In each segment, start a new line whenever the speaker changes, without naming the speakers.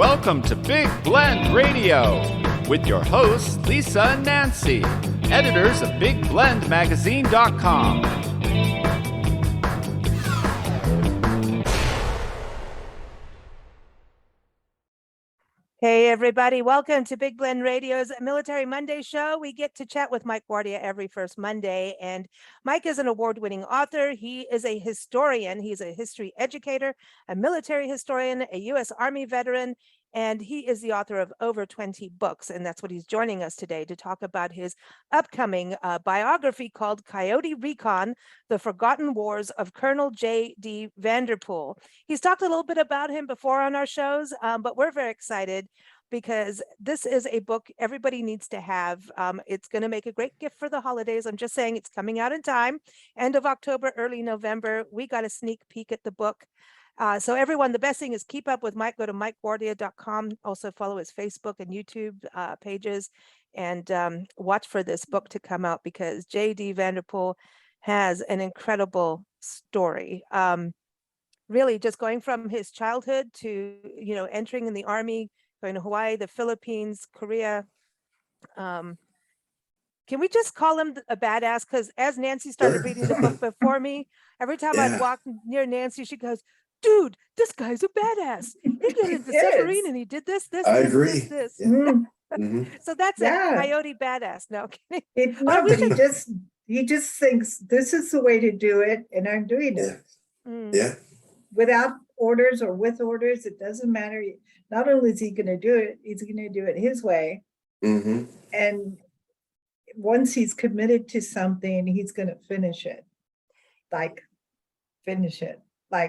Welcome to Big Blend Radio with your hosts, Lisa and Nancy, editors of BigBlendMagazine.com.
Hey, everybody. Welcome to Big Blend Radio's Military Monday show. We get to chat with Mike Guardia every first Monday. And Mike is an award-winning author. He is a historian. He's a history educator, a military historian, a U.S. Army veteran, and he is the author of over 20 books. And that's what he's joining us today to talk about his upcoming biography called Coyote Recon, The Forgotten Wars of Colonel J.D. Vanderpool. He's talked a little bit about him before on our shows, but we're very excited because this is a book everybody needs to have. It's going to make a great gift for the holidays. I'm just saying it's coming out in time, end of October, early November. We got a sneak peek at the book. So everyone, the best thing is keep up with Mike. Go to MikeGuardia.com. Also follow his Facebook and YouTube pages and watch for this book to come out because J.D. Vanderpool has an incredible story. Really just going from his childhood to, entering in the Army, going to Hawaii, the Philippines, Korea. Can we just call him a badass? Because as Nancy started reading the book before me, every time I'd walk near Nancy, she goes, dude, this guy's a badass. He did it the submarine and he did this.
I agree.
This.
Yeah.
So that's a coyote badass. No kidding.
He just thinks this is the way to do it, and I'm doing it.
Yeah.
Without orders or with orders, it doesn't matter. Not only is he going to do it, he's going to do it his way.
Mm-hmm.
And once he's committed to something, he's going to finish it.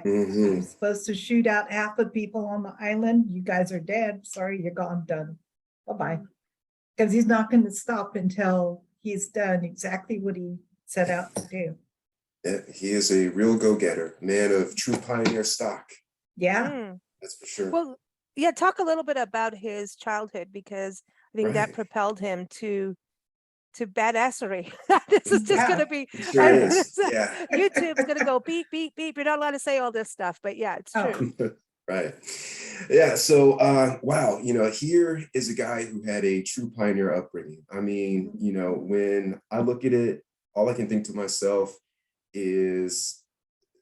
You're supposed to shoot out half the people on the island. You guys are dead. Sorry, you're gone, done. Bye-bye. Because he's not going to stop until he's done exactly what he set out to do.
Yeah, he is a real go-getter, man of true pioneer stock.
Yeah.
That's for sure.
Well, yeah, talk a little bit about his childhood because I think that propelled him to badassery. This is just going to be, YouTube's going to go beep, beep, beep. You're not allowed to say all this stuff, but yeah, it's true.
Right. Yeah. So, wow, here is a guy who had a true pioneer upbringing. I mean, when I look at it, all I can think to myself is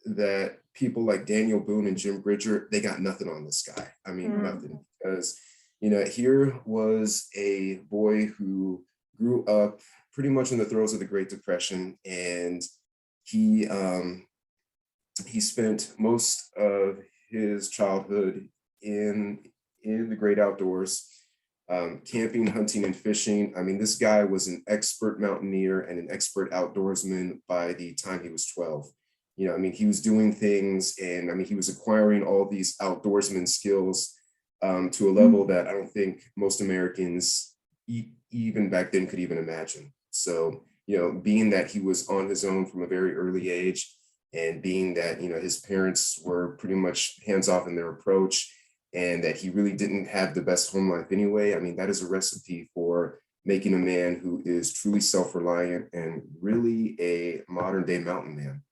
that people like Daniel Boone and Jim Bridger, they got nothing on this guy. I mean, nothing, because, here was a boy who grew up pretty much in the throes of the Great Depression, and he spent most of his childhood in the great outdoors, camping, hunting, and fishing. I mean, this guy was an expert mountaineer and an expert outdoorsman by the time he was 12. He was doing things, and he was acquiring all these outdoorsman skills to a level that I don't think most Americans even back then could even imagine. So, being that he was on his own from a very early age, and being that, his parents were pretty much hands-off in their approach, and that he really didn't have the best home life anyway, that is a recipe for making a man who is truly self-reliant and really a modern day mountain man.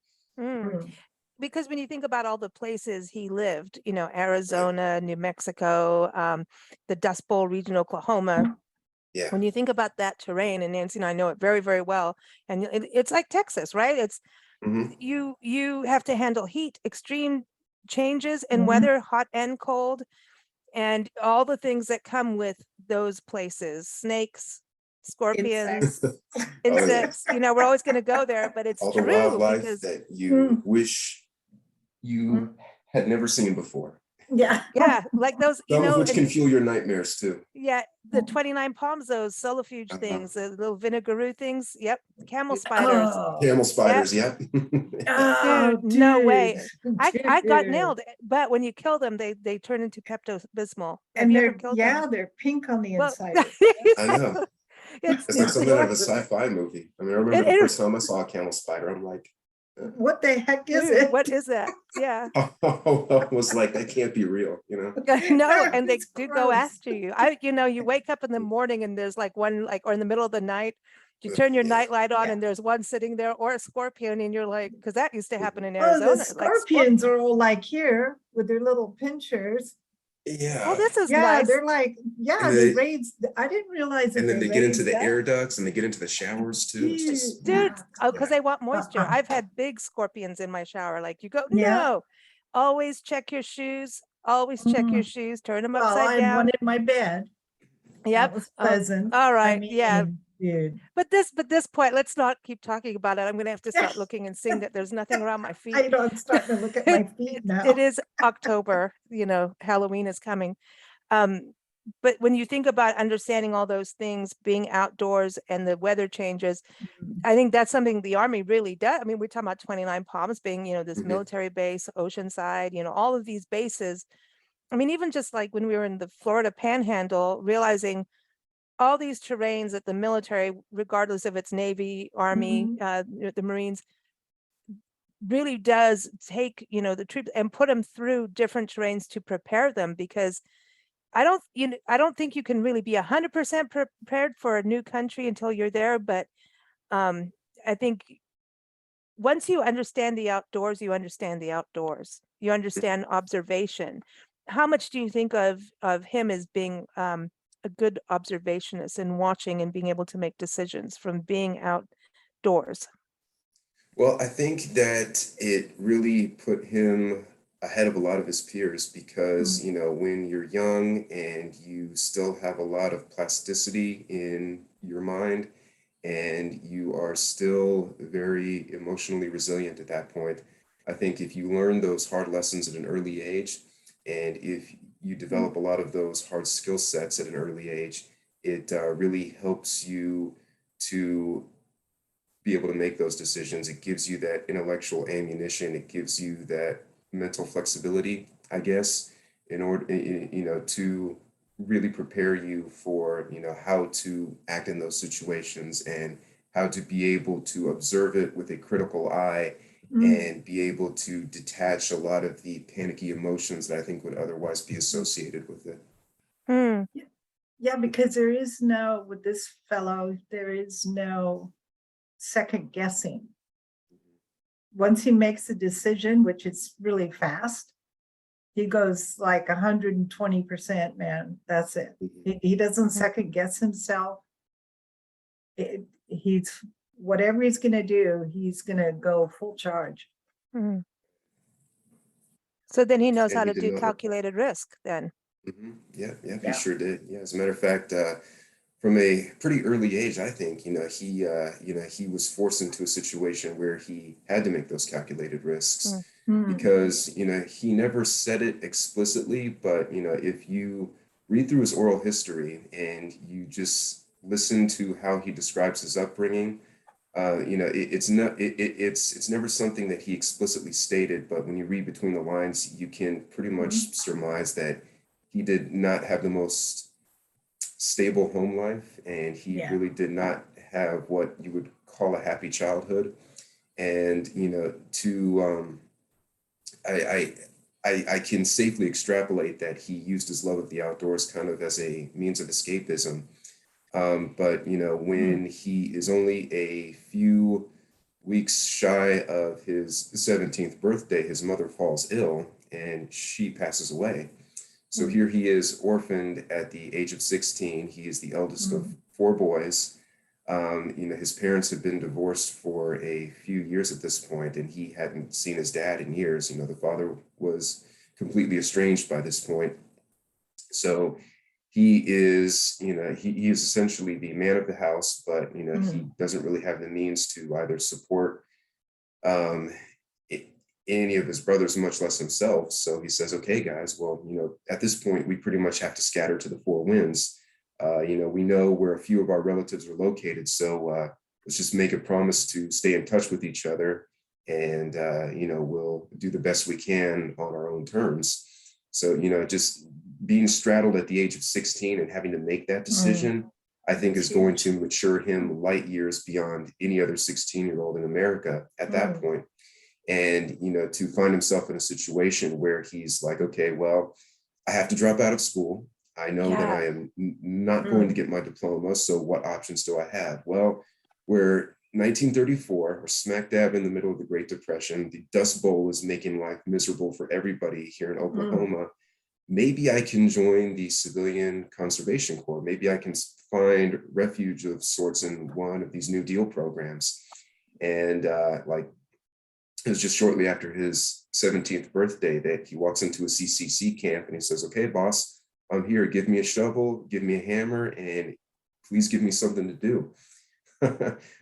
Because when you think about all the places he lived, Arizona, New Mexico, the Dust Bowl region, Oklahoma, when you think about that terrain, and Nancy and I know it very, very well, and it's like Texas, right? It's you have to handle heat, extreme changes in weather, hot and cold, and all the things that come with those places, snakes, scorpions, insects. We're always going to go there, but it's
all
true.
The wildlife
because
that you wish you had never seen before.
Yeah,
like those,
which can fuel your nightmares too.
Yeah, the 29 palms, those solifuge things, the little vinegaroo things. Yep, camel spiders.
Camel spiders, yep.
Dude, no way. I got nailed, but when you kill them, they turn into Pepto-Bismol.
And they're pink on the inside.
I know. It's like something out of a sci-fi movie. I remember the first time I saw a camel spider, I'm like,
what the heck is it?
What is that? Yeah.
I was like, that can't be real,
No, and they do go after you. You wake up in the morning and there's one, or in the middle of the night, you turn your nightlight on and there's one sitting there, or a scorpion, and you're like, because that used to happen in Arizona.
The scorpions are all like here with their little pinchers.
Oh, this is
Yeah,
nice.
they're like, yeah,
And
they
they-
raised, I didn't realize that
And then
they
they get into
raised
the
up.
air ducts and they get into the showers too. It's just,
Dude, oh, because
yeah.
they want moisture.
Uh-uh.
I've had big scorpions in my shower. Like you go,
Yeah.
no, always check your shoes. Always check your shoes. Turn them
Well,
upside
I had one
down.
in my bed.
Yep.
That was
Oh,
pleasant.
all
I
right. Yeah.
mean, dude,
But this point, let's not keep talking about it. I'm going to have to start looking and seeing that there's nothing around my feet.
I know I'm starting to look at my feet now.
It is October, Halloween is coming. But when you think about understanding all those things, being outdoors and the weather changes, I think that's something the Army really does. I mean, we're talking about 29 Palms being, this
Mhm.
military base, Oceanside, all of these bases. I mean, even just like when we were in the Florida Panhandle, realizing all these terrains that the military, regardless of its Navy, Army, the Marines, really does take, the troops and put them through different terrains to prepare them, because I don't think you can really be 100% prepared for a new country until you're there. But I think once you understand the outdoors, you understand the outdoors. You understand observation. How much do you think of him as being a good observationist and watching and being able to make decisions from being outdoors?
Well, I think that it really put him ahead of a lot of his peers because, when you're young and you still have a lot of plasticity in your mind and you are still very emotionally resilient at that point, I think if you learn those hard lessons at an early age, and if you develop a lot of those hard skill sets at an early age, it really helps you to be able to make those decisions. It gives you that intellectual ammunition. It gives you that mental flexibility, I guess, in order, to really prepare you for, how to act in those situations and how to be able to observe it with a critical eye and be able to detach a lot of the panicky emotions that I think would otherwise be associated with it.
Hmm.
Yeah, because there is no, with this fellow, there is no second guessing. Once he makes a decision, which is really fast, he goes like 120%, man. That's it. He doesn't second guess himself. He's whatever he's gonna do, he's gonna go full charge.
Hmm. So then he knows
And
how
he
to
did
do
not.
calculated risk then.
Yeah, he
Yeah.
sure did. Yeah, as a matter of fact, from a pretty early age, I think, he was forced into a situation where he had to make those calculated risks because, he never said it explicitly, but, if you read through his oral history and you just listen to how he describes his upbringing, it's never something that he explicitly stated, but when you read between the lines, you can pretty much surmise that he did not have the most stable home life, and he really did not have what you would call a happy childhood. And I can safely extrapolate that he used his love of the outdoors kind of as a means of escapism. But when he is only a few weeks shy of his 17th birthday, his mother falls ill and she passes away. So here he is, orphaned at the age of 16. He is the eldest of 4 boys. His parents had been divorced for a few years at this point, and he hadn't seen his dad in years. The father was completely estranged by this point. So he is, he is essentially the man of the house, but, he doesn't really have the means to either support any of his brothers, much less himself. So he says, okay, guys, well, at this point, we pretty much have to scatter to the 4 winds. We know where a few of our relatives are located. So let's just make a promise to stay in touch with each other. And, we'll do the best we can on our own terms. So, just being straddled at the age of 16 and having to make that decision, I think is going to mature him light years beyond any other 16-year-old in America at that point. And, to find himself in a situation where he's like, okay, well, I have to drop out of school. I know that I am not going to get my diploma. So what options do I have? Well, we're 1934, we're smack dab in the middle of the Great Depression. The Dust Bowl is making life miserable for everybody here in Oklahoma. maybe I can join the Civilian Conservation Corps. Maybe I can find refuge of sorts in one of these New Deal programs. And like, it was just shortly after his 17th birthday that he walks into a CCC camp and he says, okay, boss, I'm here. Give me a shovel, give me a hammer, and please give me something to do.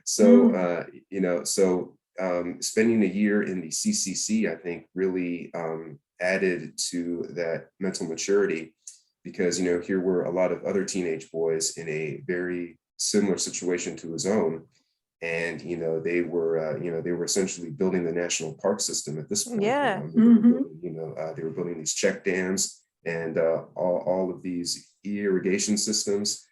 So, spending a year in the CCC, I think, really added to that mental maturity, because, here were a lot of other teenage boys in a very similar situation to his own. And, they were essentially building the national park system at this point.
Yeah.
They were building these check dams and all of these irrigation systems.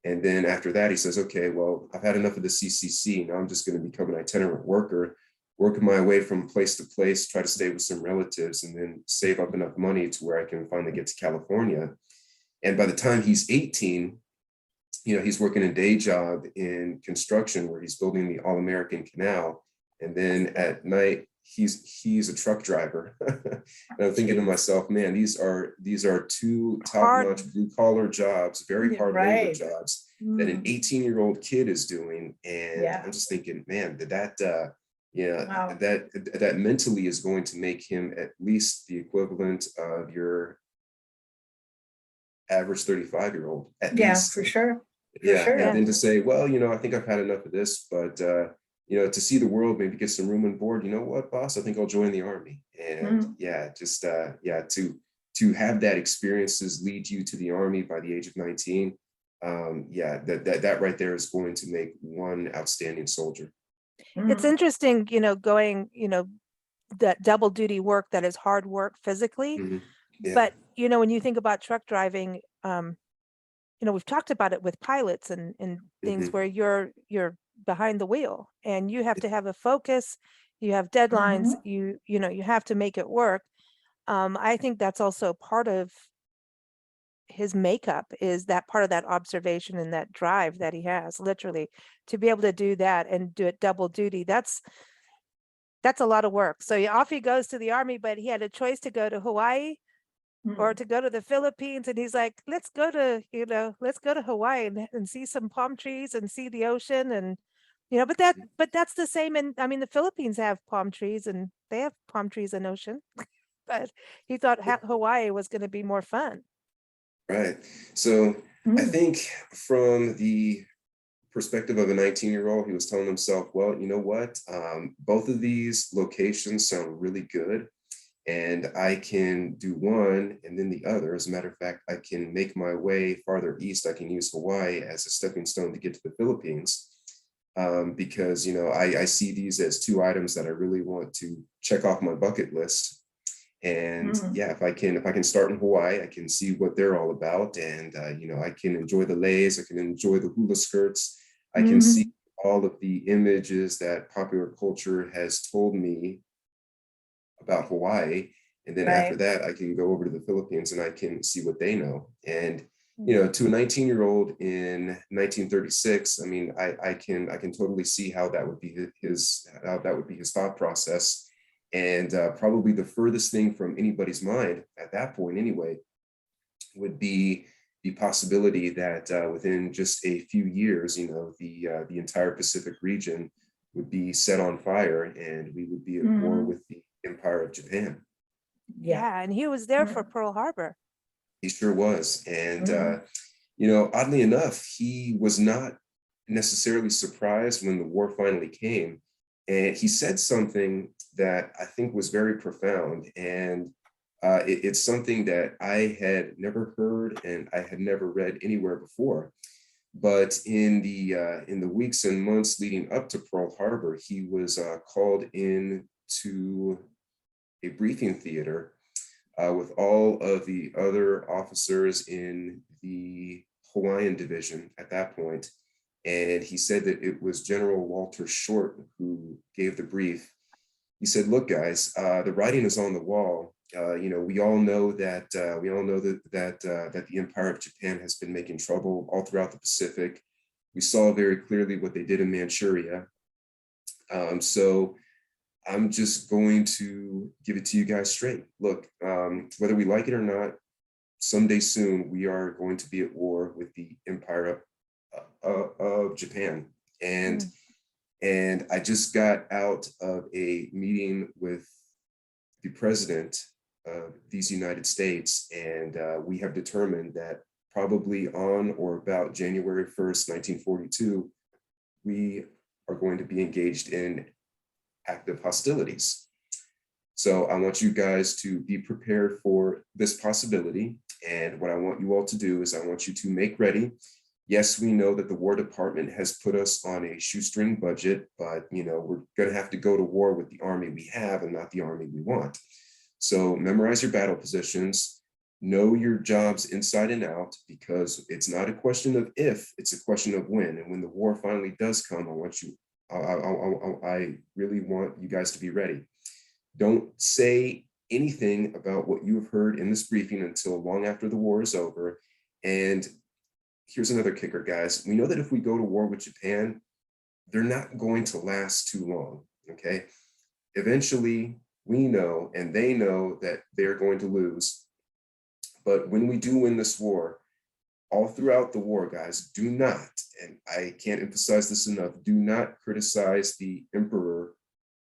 And then after that, he says, okay, well, I've had enough of the CCC. Now I'm just going to become an itinerant worker, working my way from place to place, try to stay with some relatives, and then save up enough money to where I can finally get to California. And by the time he's 18, he's working a day job in construction where he's building the All-American Canal. And then at night, he's a truck driver. And I'm thinking to myself, man, these are two top-notch blue-collar jobs, very hard labor jobs that an 18-year-old kid is doing. And I'm just thinking, man, that mentally is going to make him at least the equivalent of your average 35-year-old.
Yeah, for sure.
And then to say, well, I think I've had enough of this, but to see the world, maybe get some room and board. You know what, boss? I think I'll join the Army. And to have that experiences lead you to the Army by the age of 19. That right there is going to make one outstanding soldier.
It's interesting, going, that double duty work that is hard work physically.
Mm-hmm. Yeah.
But, when you think about truck driving, we've talked about it with pilots and things where you're behind the wheel and you have to have a focus, you have deadlines, you have to make it work. I think that's also part of his makeup, is that part of that observation and that drive that he has, literally, to be able to do that and do it double duty. That's a lot of work. So off he goes to the Army, but he had a choice to go to Hawaii or to go to the Philippines. And he's like, let's go to Hawaii and see some palm trees and see the ocean. And, but that's the same. And I mean, the Philippines have palm trees and they have palm trees and ocean, but he thought Hawaii was going to be more fun.
Right. So I think from the perspective of a 19-year-old, he was telling himself, well, you know what? Both of these locations sound really good. And I can do one and then the other. As a matter of fact, I can make my way farther east. I can use Hawaii as a stepping stone to get to the Philippines, because I see these as two items that I really want to check off my bucket list. And if I can start in Hawaii, I can see what they're all about, and I can enjoy the leis, I can enjoy the hula skirts, I can see all of the images that popular culture has told me about Hawaii. And then after that, I can go over to the Philippines and I can see what they know. And, to a 19-year-old in 1936, I mean, I can totally see how that would be his thought process. And probably the furthest thing from anybody's mind at that point anyway, would be the possibility that within just a few years, the entire Pacific region would be set on fire and we would be at war with the Empire of Japan.
Yeah, and he was there for Pearl Harbor.
He sure was. And, oddly enough, he was not necessarily surprised when the war finally came. And he said something that I think was very profound. And it's something that I had never heard and I had never read anywhere before. But in the weeks and months leading up to Pearl Harbor, he was called in to a briefing theater with all of the other officers in the Hawaiian division at that point. And he said that it was General Walter Short who gave the brief. He said, look, guys, the writing is on the wall. We all know that that the Empire of Japan has been making trouble all throughout the Pacific. We saw very clearly what they did in Manchuria. So I'm just going to give it to you guys straight. Look, whether we like it or not, someday soon, we are going to be at war with the empire of Japan. And I just got out of a meeting with the president of these United States, and we have determined that probably on or about January 1st, 1942, we are going to be engaged in active hostilities. So I want you guys to be prepared for this possibility. And what I want you all to do is I want you to make ready. Yes, we know that the War Department has put us on a shoestring budget, but we're going to have to go to war with the army we have and not the army we want. So memorize your battle positions, know your jobs inside and out, because it's not a question of if, it's a question of when. And when the war finally does come, I really want you guys to be ready. Don't say anything about what you have heard in this briefing until long after the war is over. And here's another kicker, guys. We know that if we go to war with Japan, they're not going to last too long, okay? Eventually, we know and they know that they're going to lose. But when we do win this war, all throughout the war, guys, do not, and I can't emphasize this enough, do not criticize the Emperor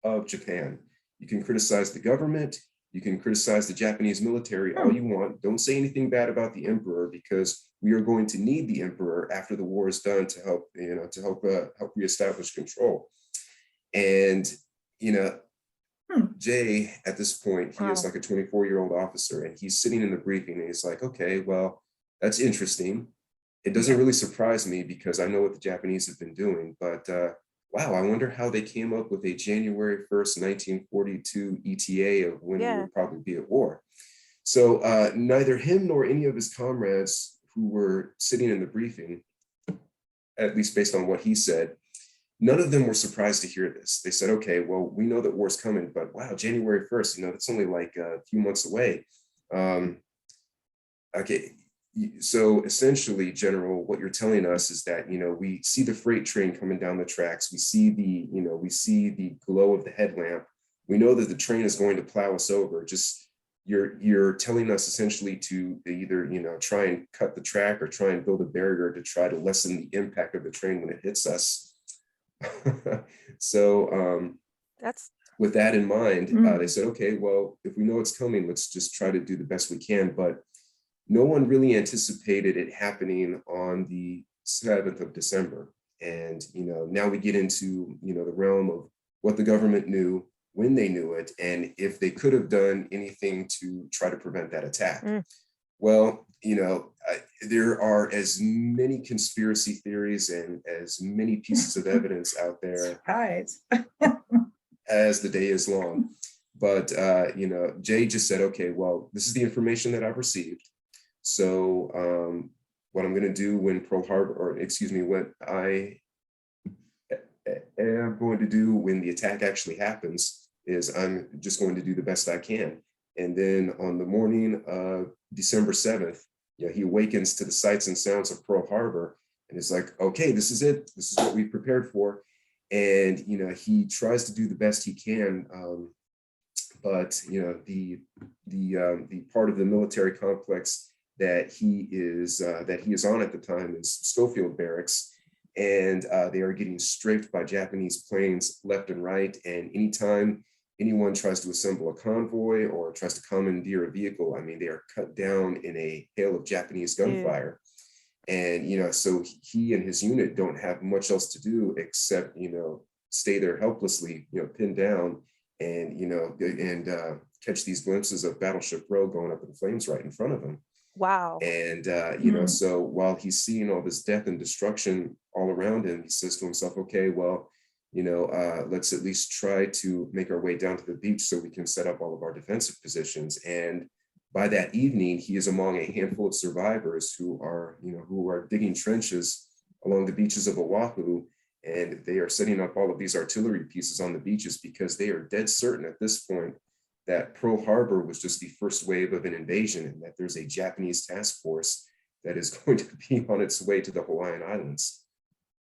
of Japan. You can criticize the government, you can criticize the Japanese military all you want. Don't say anything bad about the Emperor, because we are going to need the Emperor after the war is done to help, help reestablish control. And, Jay, at this point, he is like a 24-year-old officer, and he's sitting in the briefing and he's like, okay, well, that's interesting. It doesn't really surprise me because I know what the Japanese have been doing, but wow, I wonder how they came up with a January 1st, 1942 ETA of when we would probably be at war. So neither him nor any of his comrades who were sitting in the briefing, at least based on what he said, none of them were surprised to hear this. They said, okay, well, we know that war's coming, but wow, January 1st, that's only like a few months away. Okay, so essentially, General, what you're telling us is that, we see the freight train coming down the tracks. We see the glow of the headlamp. We know that the train is going to plow us over. Just you're telling us essentially to either, try and cut the track or try and build a barrier to try to lessen the impact of the train when it hits us. So
that's
with that in mind, they said, okay, well, if we know it's coming, let's just try to do the best we can. But no one really anticipated it happening on the 7th of December. And, now we get into, the realm of what the government knew, when they knew it, and if they could have done anything to try to prevent that attack. Well, there are as many conspiracy theories and as many pieces of evidence out there
Surprise.
as the day is long. But, Jay just said, okay, well, this is the information that I've received. So what I'm going to do when when I am going to do when the attack actually happens is I'm just going to do the best I can. And then on the morning of December 7th, he awakens to the sights and sounds of Pearl Harbor, and it's like, okay, this is it. This is what we prepared for. And, he tries to do the best he can. But, the part of the military complex that he is on at the time is Schofield Barracks, and they are getting strafed by Japanese planes left and right. And anytime anyone tries to assemble a convoy or tries to commandeer a vehicle, I mean, they are cut down in a hail of Japanese gunfire. And, so he and his unit don't have much else to do except, stay there helplessly, pinned down and, catch these glimpses of Battleship Row going up in flames right in front of him.
wow.
And, so while he's seeing all this death and destruction all around him, he says to himself, okay, well, let's at least try to make our way down to the beach so we can set up all of our defensive positions. And by that evening, he is among a handful of survivors who are digging trenches along the beaches of Oahu. And they are setting up all of these artillery pieces on the beaches because they are dead certain at this point that Pearl Harbor was just the first wave of an invasion, and that there's a Japanese task force that is going to be on its way to the Hawaiian Islands.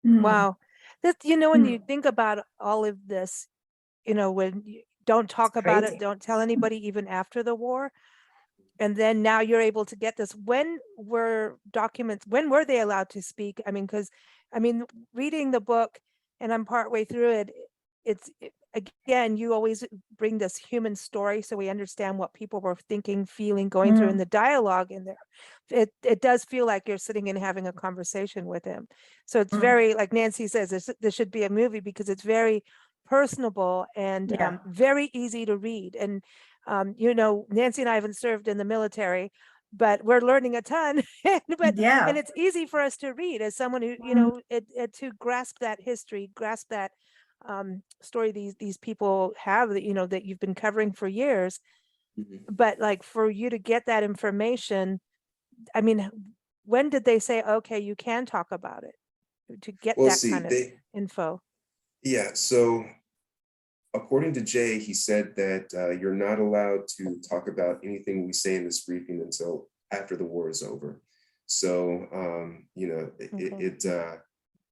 Wow. That, when you think about all of this, when you don't talk about it, don't tell anybody even after the war. and then now you're able to get this. When were they allowed to speak? I mean, because reading the book, and I'm partway through it, again, you always bring this human story, so we understand what people were thinking, feeling, going through in the dialogue in there. It does feel like you're sitting and having a conversation with him. So it's very, like Nancy says, this should be a movie because it's very personable and
Yeah.
very easy to read. And Nancy and I haven't served in the military, but we're learning a ton.
Yeah.
And it's easy for us to read as someone who, to grasp that history, grasp that story these people have that, that you've been covering for years. But like, for you to get that information, I mean, when did they say, okay, you can talk about it, to get
Well,
that
see,
kind of info?
yeah, so according to Jay, he said that you're not allowed to talk about anything we say in this briefing until after the war is over. So,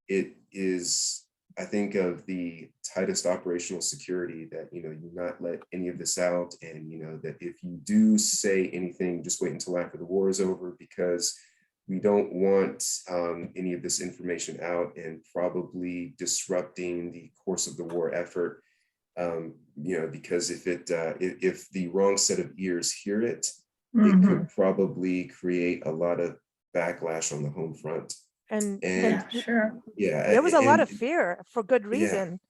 it is, I think, of the tightest operational security that, you not let any of this out. And, that if you do say anything, just wait until after the war is over, because we don't want any of this information out and probably disrupting the course of the war effort. Because if the wrong set of ears hear it, it could probably create a lot of backlash on the home front.
And
Sure.
Yeah,
there was a lot of fear, for good reason.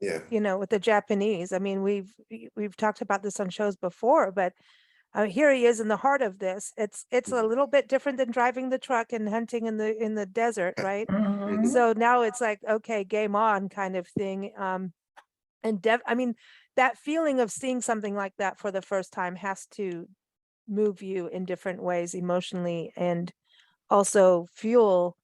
Yeah.
With the Japanese. I mean, we've talked about this on shows before, but here he is in the heart of this. It's a little bit different than driving the truck and hunting in the desert, right? So now it's like, okay, game on kind of thing. That feeling of seeing something like that for the first time has to move you in different ways emotionally, and also fuel,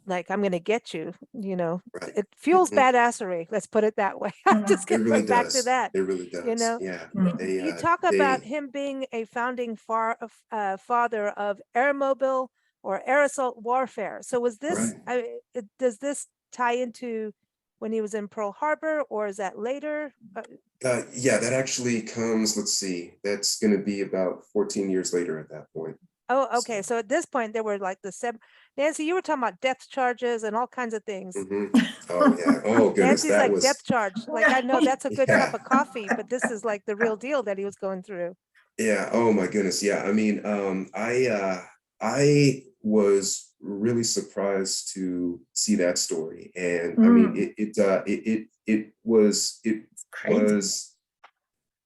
like, I'm going to get you,
Right.
it fuels badassery. Let's put it that way. I'm just
It
going to
really
put back to
does.
that.
It really does. Yeah.
You talk about him being a founding father of airmobile or air assault warfare. So was this,
Right.
does this tie into when he was in Pearl Harbor, or is that later?
Yeah, that actually comes, let's see, that's going to be about 14 years later at that point.
Oh, okay. So at this point, there were like Nancy, you were talking about depth charges and all kinds of things.
Oh, yeah. Oh, goodness.
Nancy's like, depth charge. Like, I know that's a good
Yeah.
cup of coffee, but this is like the real deal that he was going through.
Yeah. Oh, my goodness. Yeah. I mean, I was really surprised to see that story. And I mean, it was,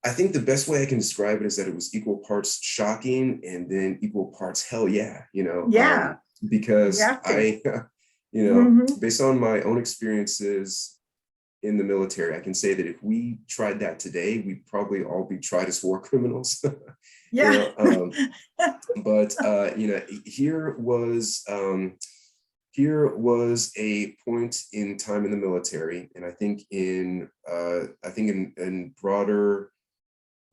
I think the best way I can describe it is that it was equal parts shocking and then equal parts hell yeah, because based on my own experiences in the military, I can say that if we tried that today, we'd probably all be tried as war criminals.
Yeah.
But here was a point in time in the military, and I think in broader,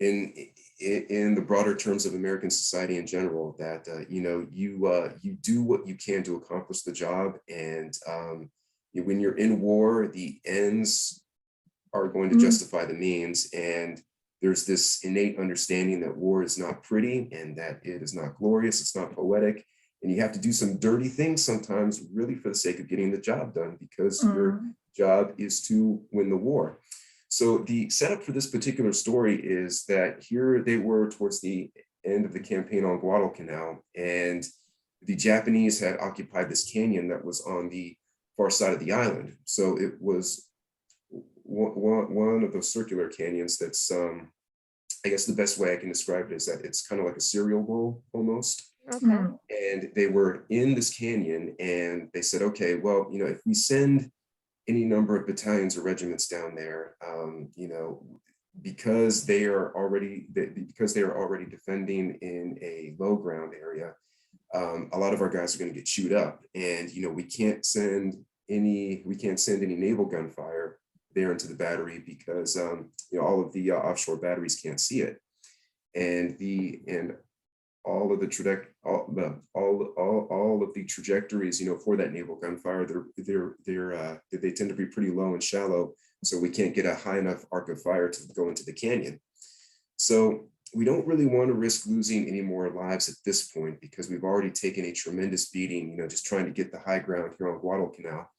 in the broader terms of American society in general, that you do what you can to accomplish the job, and when you're in war, the ends are going to justify the means, and there's this innate understanding that war is not pretty and that it is not glorious, it's not poetic, and you have to do some dirty things sometimes, really for the sake of getting the job done, because your job is to win the war. So the setup for this particular story is that here they were towards the end of the campaign on Guadalcanal, and the Japanese had occupied this canyon that was on the far side of the island. So it was one of those circular canyons that's, I guess the best way I can describe it is that it's kind of like a cereal bowl almost.
Okay.
And they were in this canyon, and they said, okay, well, if we send any number of battalions or regiments down there, because they are already defending in a low ground area, a lot of our guys are going to get chewed up, and we can't send any naval gunfire there into the battery, because all of the offshore batteries can't see it, and all of the trajectories, for that naval gunfire, they tend to be pretty low and shallow, so we can't get a high enough arc of fire to go into the canyon. So we don't really want to risk losing any more lives at this point because we've already taken a tremendous beating, just trying to get the high ground here on Guadalcanal.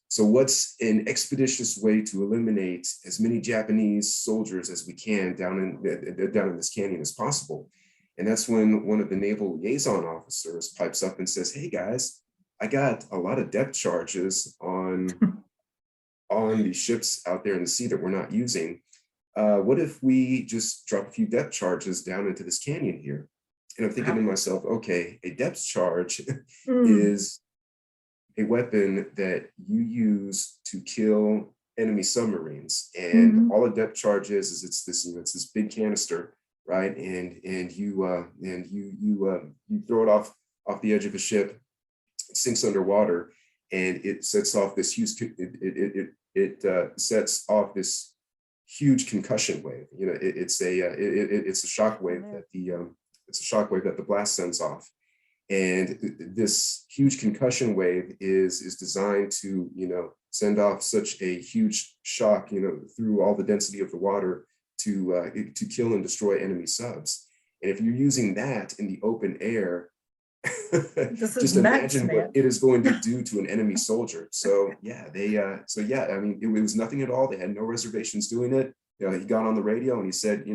So what's an expeditious way to eliminate as many Japanese soldiers as we can down in this canyon as possible? And that's when one of the naval liaison officers pipes up and says, hey guys, I got a lot of depth charges on the ships out there in the sea that we're not using. What if we just drop a few depth charges down into this canyon here? And I'm thinking to myself, okay, a depth charge is a weapon that you use to kill enemy submarines. And all a depth charge is it's this big canister, right? And you throw it off the edge of a ship, it sinks underwater, and it sets off this huge sets off this huge concussion wave. It's a shock wave that the blast sends off. And this huge concussion wave is designed to, send off such a huge shock, through all the density of the water to kill and destroy enemy subs. And if you're using that in the open air, just imagine what it is going to do to an enemy soldier. So yeah, I mean, it was nothing at all. They had no reservations doing it. He got on the radio and he said,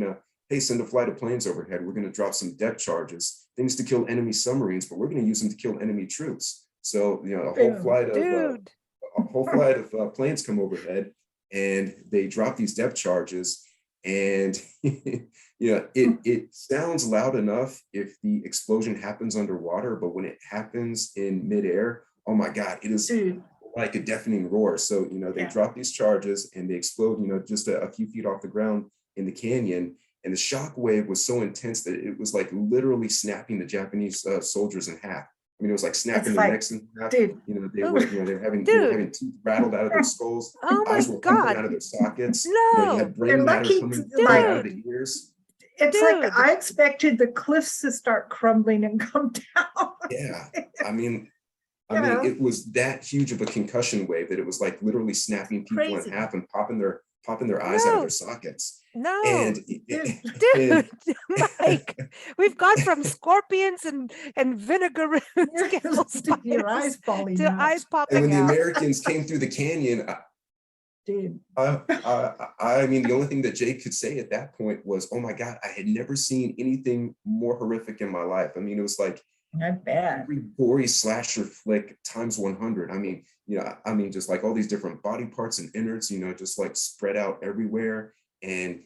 hey, send a flight of planes overhead. We're going to drop some depth charges, things to kill enemy submarines, but we're going to use them to kill enemy troops. So, a whole flight of planes come overhead and they drop these depth charges. And, it sounds loud enough if the explosion happens underwater, but when it happens in midair, oh my God, it is like a deafening roar. So, they drop these charges and they explode, just a few feet off the ground in the canyon. And the shock wave was so intense that it was like literally snapping the Japanese soldiers in half. I mean, it was like snapping their necks in half. They were having teeth rattled out of their skulls.
Oh
Eyes
my
were
God.
pumping out of their sockets.
No.
You had brain matter coming out of the ears.
It's like I expected the cliffs to start crumbling and come down.
Yeah, I mean, it was that huge of a concussion wave that it was like literally snapping people in half and popping their eyes out of their sockets.
No,
and
dude, Mike, we've gone from scorpions and vinegar
your eyes falling
to
out.
eyes popping
and when
out.
the Americans came through the canyon,
Dude.
I mean, the only thing that Jake could say at that point was, "Oh my God, I had never seen anything more horrific in my life." I mean, it was like every gory slasher flick times 100. I mean, just like all these different body parts and innards, just like spread out everywhere. And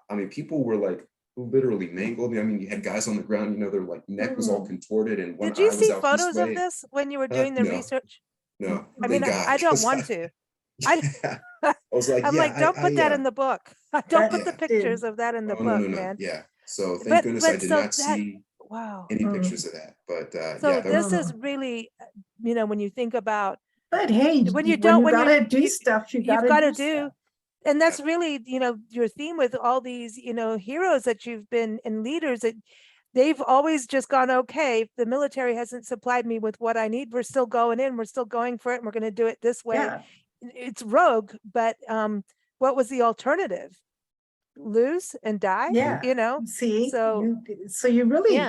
I mean, people were like literally mangled. I mean, you had guys on the ground, their like neck was all contorted, and one
Did you
eye was
see
out
photos
this
of
way.
this when you were doing the research?
No,
I mean, I don't want to.
I was like,
I'm like, don't put that in the book. Don't put the pictures of that in the book, man.
Yeah. So thank goodness I did not see any pictures of that. But
so this is really, when you think about.
But hey, when you gotta do stuff, you've got to do.
And that's really, your theme with all these, heroes that you've been and leaders that they've always just gone, okay, the military hasn't supplied me with what I need. We're still going in, we're still going for it. And we're going to do it this way.
Yeah.
It's rogue, but what was the alternative? Lose and die?
Yeah. See,
so
you really,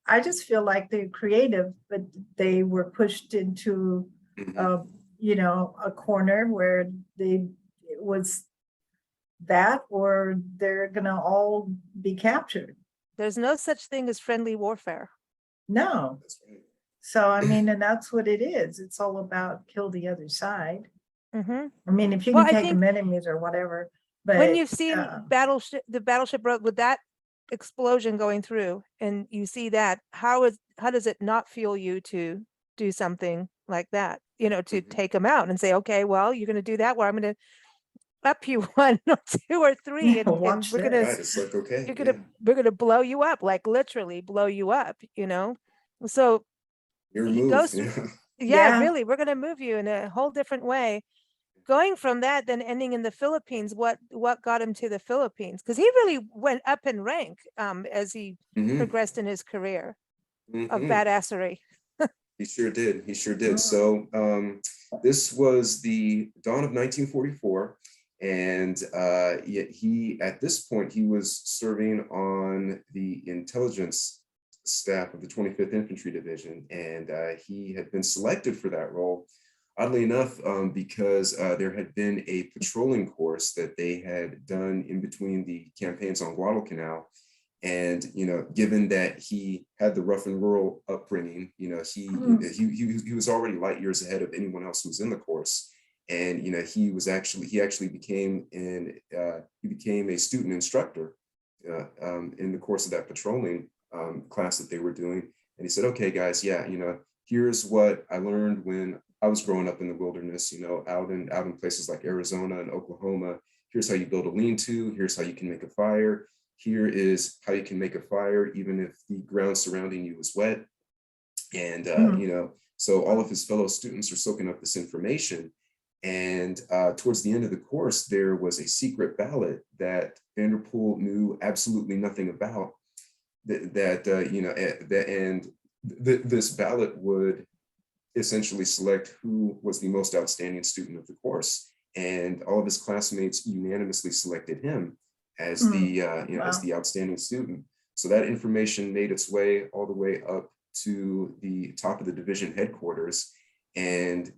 I just feel like they're creative, but they were pushed into, a corner where it was that, or they're going to all be captured.
There's no such thing as friendly warfare.
No. So, I mean, and that's what it is. It's all about kill the other side. I mean, if you can take them enemies or whatever. But
when you've seen the battleship Rogue with that explosion going through, and you see that, how does it not fuel you to do something like that? To take them out and say, okay, well, you're going to do that. Well, I'm going to up you 1 or 2 or 3, and we're going to we're going to blow you up, like literally blow you up. So
you're moved.
Really, we're going to move you in a whole different way. Going from that, then ending in the Philippines, what got him to the Philippines? Because he really went up in rank as he progressed in his career of badassery.
He sure did. So this was the dawn of 1944, And yet at this point, he was serving on the intelligence staff of the 25th Infantry Division, and he had been selected for that role, oddly enough, because there had been a patrolling course that they had done in between the campaigns on Guadalcanal. And, given that he had the rough and rural upbringing, he was already light years ahead of anyone else who was in the course. And, he actually became a student instructor in the course of that patrolling class that they were doing. And he said, okay, guys, yeah, here's what I learned when I was growing up in the wilderness, out in places like Arizona and Oklahoma. Here's how you build a lean-to. Here's how you can make a fire. Here is how you can make a fire, even if the ground surrounding you is wet. And, so all of his fellow students are soaking up this information. And towards the end of the course, there was a secret ballot that Vanderpool knew absolutely nothing about. This ballot would essentially select who was the most outstanding student of the course. And all of his classmates unanimously selected him as as the outstanding student. So that information made its way all the way up to the top of the division headquarters, and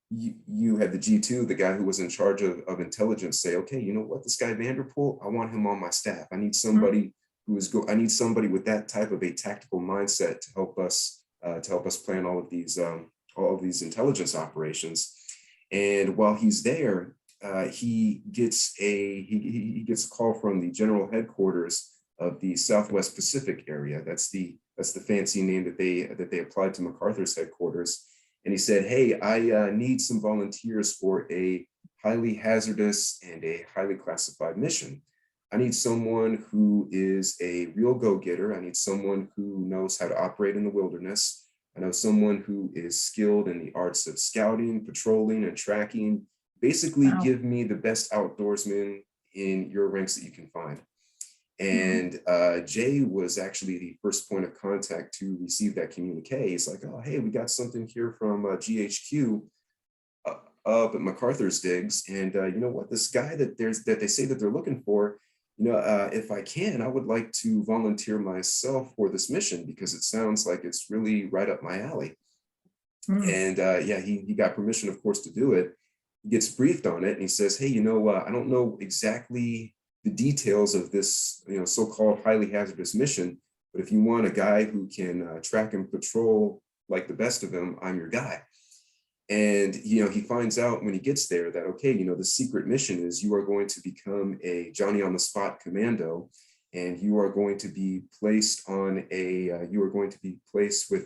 you had the G2, the guy who was in charge of intelligence, say, okay, you know what, this guy Vanderpool, I want him on my staff. I need somebody I need somebody with that type of a tactical mindset to help us plan all of these intelligence operations. And while he's there, he gets a call from the general headquarters of the Southwest Pacific area. That's the fancy name that they applied to MacArthur's headquarters. And he said, hey, I need some volunteers for a highly hazardous and a highly classified mission. I need someone who is a real go-getter. I need someone who knows how to operate in the wilderness. I know someone who is skilled in the arts of scouting, patrolling, and tracking. Basically, give me the best outdoorsman in your ranks that you can find. And Jay was actually the first point of contact to receive that communique. He's like, oh, hey, we got something here from GHQ up at MacArthur's digs. And you know what, this guy that they say that they're looking for, if I can, I would like to volunteer myself for this mission because it sounds like it's really right up my alley. And he got permission, of course, to do it. He gets briefed on it and he says, hey, I don't know exactly the details of this, so-called highly hazardous mission, but if you want a guy who can track and patrol like the best of them, I'm your guy. And, he finds out when he gets there that, okay, the secret mission is you are going to become a Johnny on the spot commando, and you are going to be placed with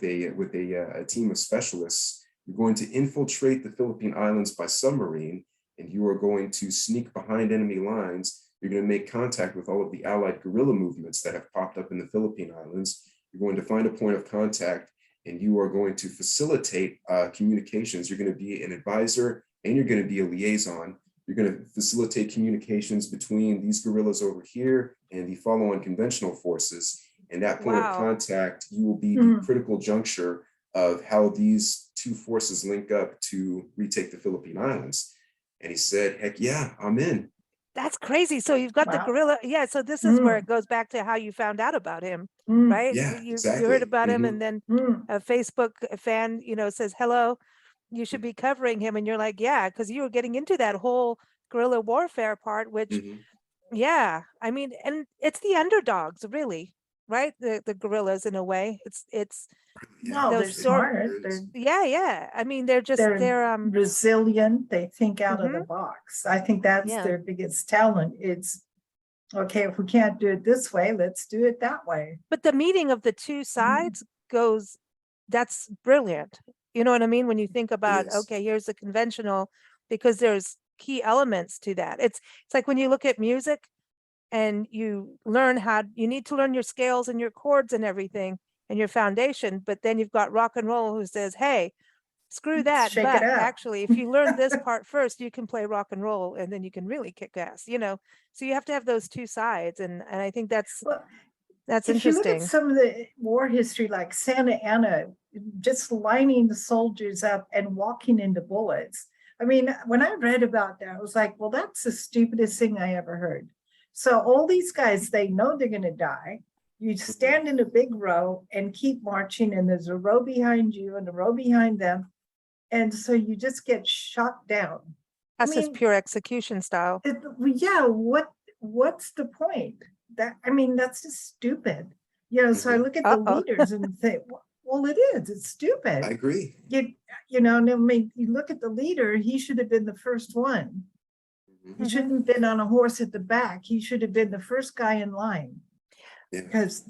a team of specialists. You're going to infiltrate the Philippine Islands by submarine, and you are going to sneak behind enemy lines. You're going to make contact with all of the allied guerrilla movements that have popped up in the Philippine Islands. You're going to find a point of contact, and you are going to facilitate communications. You're going to be an advisor, and you're going to be a liaison. You're going to facilitate communications between these guerrillas over here and the follow-on conventional forces. And that point of contact, you will be the critical juncture of how these two forces link up to retake the Philippine Islands. And he said, heck yeah, I'm in.
That's crazy. So you've got the guerrilla. Yeah. So this is where it goes back to how you found out about him, right?
Yeah,
you
exactly.
heard about him, and then a Facebook fan, says, hello, you should be covering him. And you're like, yeah, because you were getting into that whole guerrilla warfare part, which, yeah, I mean, and it's the underdogs, really, right? The guerrillas, in a way. It's
No, they're smart.
I mean, they're
resilient. They think out of the box. I think that's their biggest talent. It's okay, if we can't do it this way, let's do it that way.
But the meeting of the two sides that's brilliant. You know what I mean? When you think about, okay, here's the conventional, because there's key elements to that. It's like when you look at music and you need to learn your scales and your chords and everything and your foundation, but then you've got rock and roll who says, hey, screw that.
Shake
but
it up.
actually, if you learn this part first, you can play rock and roll, and then you can really kick ass, so you have to have those two sides. And I think that's interesting.
If you look at some of the war history, like Santa Anna, just lining the soldiers up and walking into bullets. I mean, when I read about that, I was like, well, that's the stupidest thing I ever heard. So all these guys, they know they're going to die. You stand in a big row and keep marching, and there's a row behind you and a row behind them. And so you just get shot down.
That's
I
just
mean,
pure execution style.
yeah, what's the point? That's just stupid. So I look at the leaders and think, well, it's stupid.
I agree.
You look at the leader, he should have been the first one. He shouldn't have been on a horse at the back. He should have been the first guy in line.
Yeah.
Because,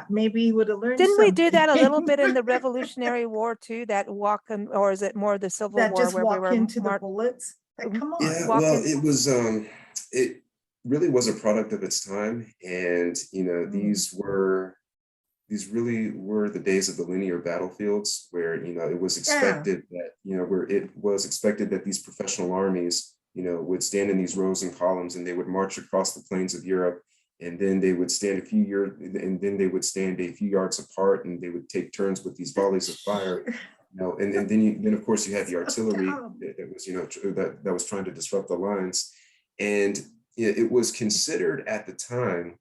maybe he would have learned
Didn't we do that a
something.
little bit in the Revolutionary War too? That walk, or is it more the Civil
That
War
just
where we
walk
were
into the bullets? Like, come on.
Yeah,
walk
well,
in-
it was it really was a product of its time, and these really were the days of the linear battlefields where it was expected that these professional armies would stand in these rows and columns, and they would march across the plains of Europe, and then they would stand a few yards apart, and they would take turns with these volleys of fire. And then of course you had the artillery that was trying to disrupt the lines, and it was considered at the time.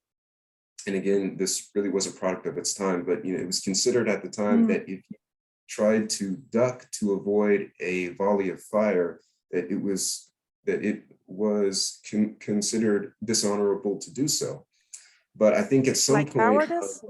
And again, this really was a product of its time, but it was considered at the time that if you tried to duck to avoid a volley of fire, that it was considered dishonorable to do so. But I think at some point,
cowardice?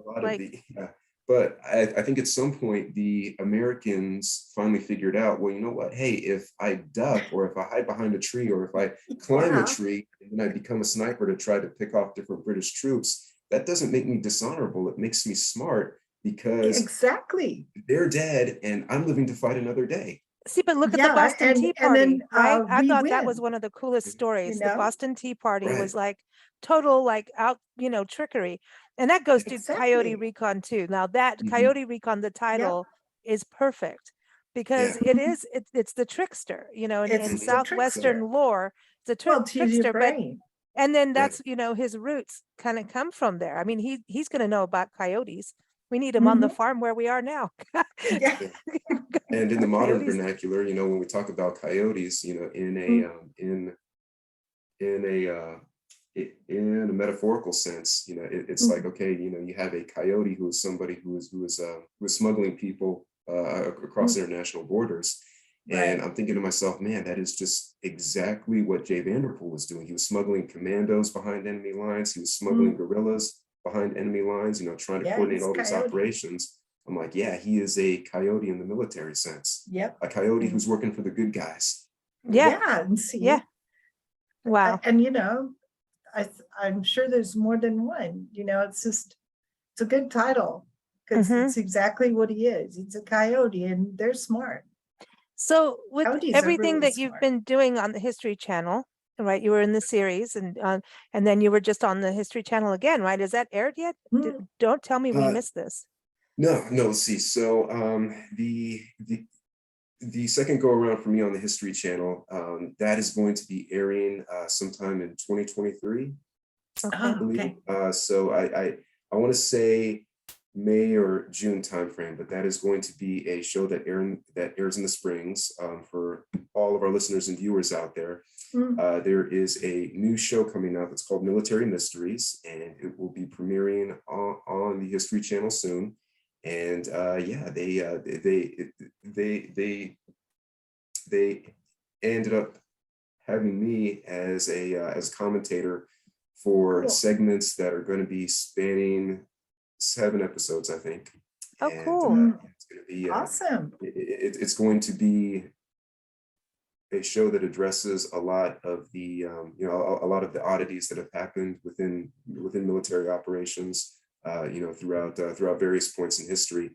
But I think at some point the Americans finally figured out, well, you know what? Hey, if I duck, or if I hide behind a tree, or if I climb a tree and then I become a sniper to try to pick off different British troops, that doesn't make me dishonorable. It makes me smart, because
exactly,
they're dead and I'm living to fight another day.
See, but look at the Boston Tea Party,
then,
right? I thought that
win.
was one of the coolest stories. The
know?
Boston Tea Party
Right.
was like total, like out, trickery. And that goes to Coyote
Exactly.
Recon too. Now that Coyote Recon, the title is perfect because it's the trickster, in
the
Southwestern
trickster.
lore, it's a
Well, to your
trickster, but
brain.
and then that's, his roots kind of come from there. I mean, he's going to know about coyotes. We need him on the farm where we are now.
Yeah.
And in the modern
Coyotes.
vernacular, when we talk about coyotes, in a metaphorical sense, it's like, okay, you have a coyote who is somebody who is smuggling people across international borders. And I'm thinking to myself, man, that is just exactly what Jay Vanderpool was doing. He was smuggling commandos behind enemy lines. He was smuggling guerrillas behind enemy lines, trying to coordinate all these operations. I'm like, yeah, he is a coyote in the military sense.
Yep.
A coyote who's working for the good guys.
And see.
Yeah. Wow.
And I'm sure there's more than one. It's a good title, because it's exactly what he is. He's a coyote, and they're smart.
So with
Coyotes are
everything
really
that you've
smart.
been doing on the History Channel, right? You were in the series, and then you were just on the History Channel again, right? Is that aired yet? Don't tell me we missed this.
No. Let's see. So the second go around for me on the History Channel, that is going to be airing sometime in 2023.
Okay.
So I want to say May or June timeframe, but that is going to be a show that airs in the springs for all of our listeners and viewers out there. There is a new show coming out that's called Military Mysteries, and it will be premiering on the History Channel soon. And they ended up having me as a commentator for segments that are going to be spanning 7 episodes, I think.
Oh,
And,
cool.
it's going to be
Awesome.
It's going to be a show that addresses a lot of the a lot of the oddities that have happened within military operations throughout various points in history.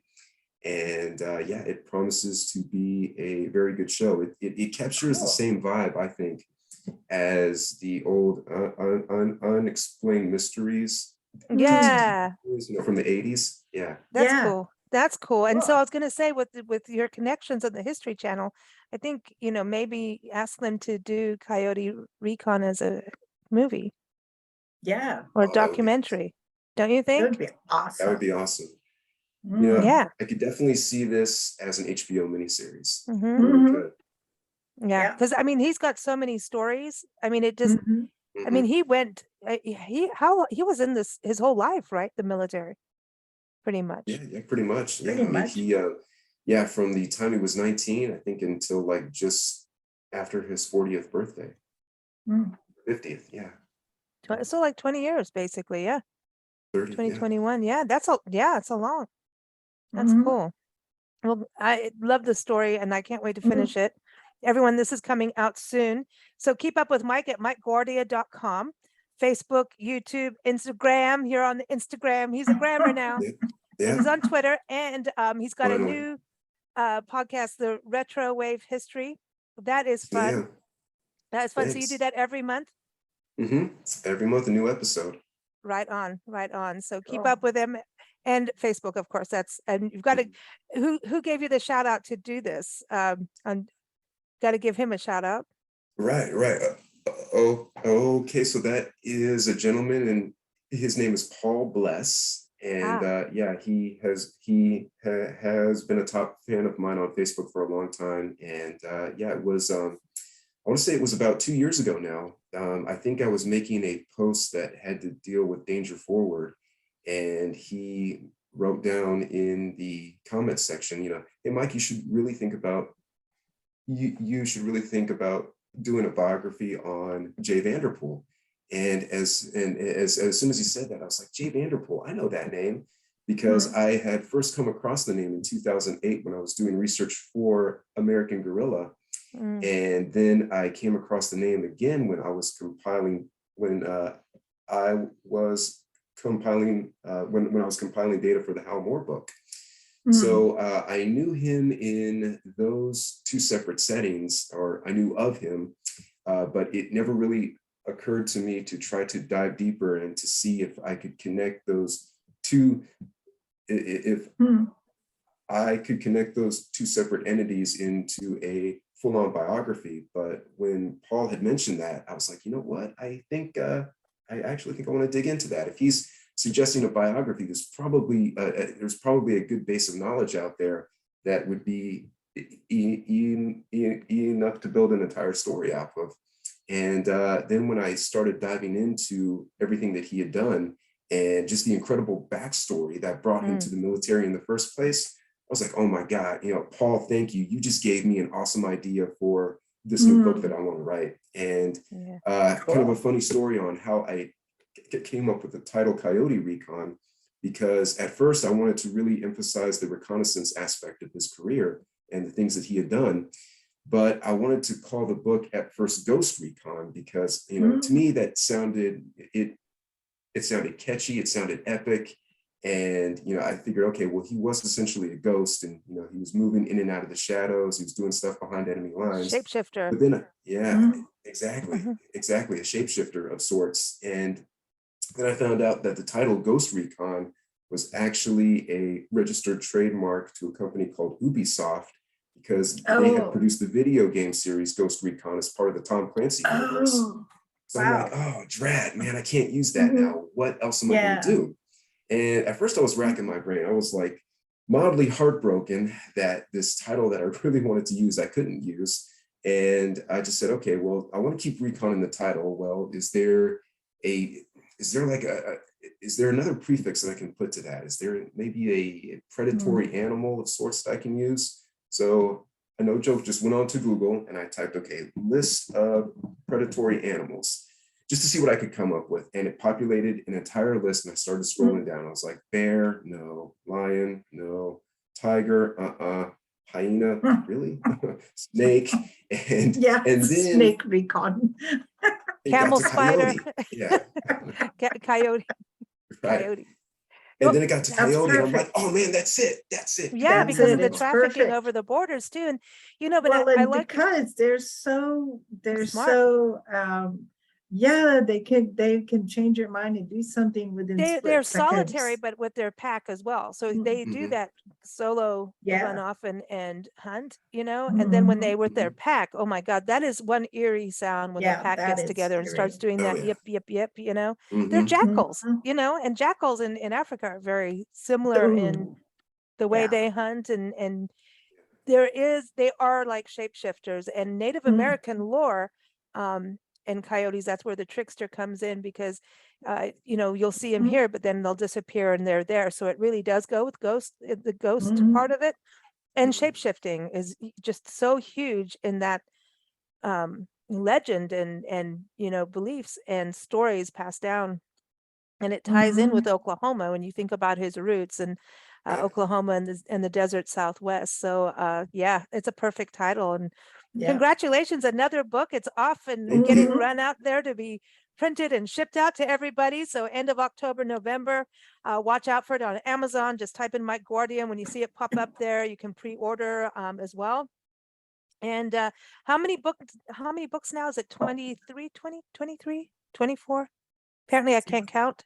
And it promises to be a very good show. It captures the same vibe, I think, as the old unexplained mysteries.
Yeah.
From the 80s. Yeah.
That's cool. That's cool. And so
Cool.
I was going to say, with your connections on the History Channel, I think, maybe ask them to do Coyote Recon as a movie
Yeah.
or a
Oh, that would be
documentary. Don't you
That would
think?
be awesome.
That would be awesome.
Mm.
Yeah.
I could definitely see this as an HBO miniseries.
Mhm.
I really could.
Yeah,
Yeah.
because I mean, he's got so many stories. I mean, it just.
Mhm.
I mean, he went. He was in this his whole life, right? The military, pretty much.
Yeah, pretty much. Yeah,
Pretty
I mean,
much.
yeah, from the time he was 19, I think, until like just after his 40th birthday,
Mm.
50th, yeah,
So like 20 years, basically. Yeah,
30, yeah.
2021. Yeah, it's a long. That's
Mhm.
cool. Well, I love the story and I can't wait to
Mhm.
finish it. Everyone, this is coming out soon. So keep up with Mike at MikeGuardia.com, Facebook, YouTube, Instagram. You're on the Instagram. He's a grammar now.
Yeah,
And he's
yeah,
on Twitter. And he's got a
finally.
new podcast, the Retro Wave History. That is
Yeah,
fun. That is fun. So you do
thanks.
that every month?
Every month, a new episode.
Right on, right on. So keep
Cool.
up with him and Facebook, of course. And you've got to, who gave you the shout out to do this? And got to give him a shout out.
Right, right. Okay. So that is a gentleman, and his name is Paul Bless, and yeah, has been a top fan of mine on Facebook for a long time, and yeah, it was. I want to say it was about 2 years ago now. I think I was making a post that had to deal with Danger Forward, and he wrote down in the comments section, hey Mike, you should really think about doing a biography on Jay Vanderpool. And as soon as he said that, I was like, Jay Vanderpool, I know that name, because I had first come across the name in 2008 when I was doing research for American Guerrilla. And then I came across the name again when I was compiling when I was compiling data for the Hal Moore book. So I knew him in those two separate settings, or I knew of him, but it never really occurred to me to try to dive deeper and to see if I could connect those two, if I could connect those two separate entities into a full-on biography. But when Paul had mentioned that, I was like, you know what? I actually think I want to dig into that. If he's suggesting a biography, there's probably a good base of knowledge out there that would be enough to build an entire story off of. And then when I started diving into everything that he had done and just the incredible backstory that brought him to the military in the first place, I was like, oh my God, Paul, thank you. You just gave me an awesome idea for this new book that I want to write. And kind of a funny story on how I came up with the title Coyote Recon, because at first I wanted to really emphasize the reconnaissance aspect of his career and the things that he had done. But I wanted to call the book at first Ghost Recon because, to me that sounded, it sounded catchy, it sounded epic. And, I figured, okay, well, he was essentially a ghost and, he was moving in and out of the shadows. He was doing stuff behind enemy lines.
Shapeshifter.
But then, yeah, exactly, a shapeshifter of sorts. And then I found out that the title Ghost Recon was actually a registered trademark to a company called Ubisoft, because they had produced the video game series Ghost Recon as part of the Tom Clancy universe. So I'm like, oh, drat, man, I can't use that now. What else am I going to do? And at first I was racking my brain. I was like mildly heartbroken that this title that I really wanted to use, I couldn't use. And I just said, okay, well, I want to keep Recon in the title. Well, is there another prefix that I can put to that? Is there maybe a predatory animal of sorts that I can use? So I no joke, just went on to Google and I typed, okay, list of predatory animals, just to see what I could come up with. And it populated an entire list and I started scrolling down. I was like, bear, no, lion, no, tiger, hyena, really? Snake, and then
snake recon.
Camel spider.
Yeah.
Coyote.
Right.
Coyote.
And then it got to coyote, and I'm like, oh man, that's it.
Yeah, because of the
It's
trafficking
perfect.
over the borders too. And but
Well,
I
and
like
because they're so
smart.
they can change your mind and do something within
they're
split
solitary,
seconds.
but with their pack as well. So they do that solo run off and hunt, and then when they with their pack, oh my God, that is one eerie sound when the pack
that
gets
is
together and starts doing that yip, yip, yip, They're jackals, and jackals in Africa are very similar in the way they hunt and they are like shapeshifters, and Native
Mm.
American lore, and coyotes, that's where the trickster comes in, because you'll see them
Mm.
here, but then they'll disappear and they're there. So it really does go with the ghost
Mhm.
part of it. And
Mhm.
shapeshifting is just so huge in that legend and beliefs and stories passed down. And it ties in with Oklahoma when you think about his roots, and Oklahoma and the desert Southwest. So yeah, it's a perfect title. And
Yeah.
congratulations, another book. It's off and
Thank
getting
you.
run out there to be printed and shipped out to everybody. So end of October, November. Watch out for it on Amazon. Just type in Mike Guardia. When you see it pop up there, you can pre-order as well. And how many books now? Is it 23, 20, 23, 24? Apparently I can't count.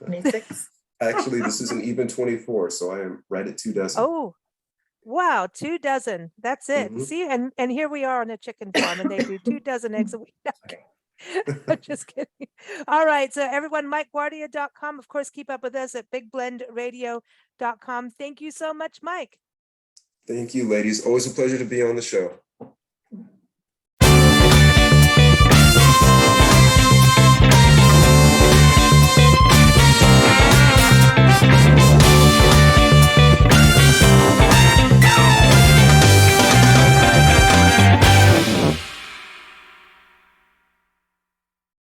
26.
Actually, this is an even 24, so I am right at 2 dozen.
Oh, wow, 2 dozen. That's it.
Mhm.
See, and here we are on a chicken farm, and they do 2 dozen eggs a week. Okay. I'm just kidding. All right. So everyone, MikeGuardia.com. Of course, keep up with us at BigBlendRadio.com. Thank you so much, Mike.
Thank you, ladies. Always a pleasure to be on the show.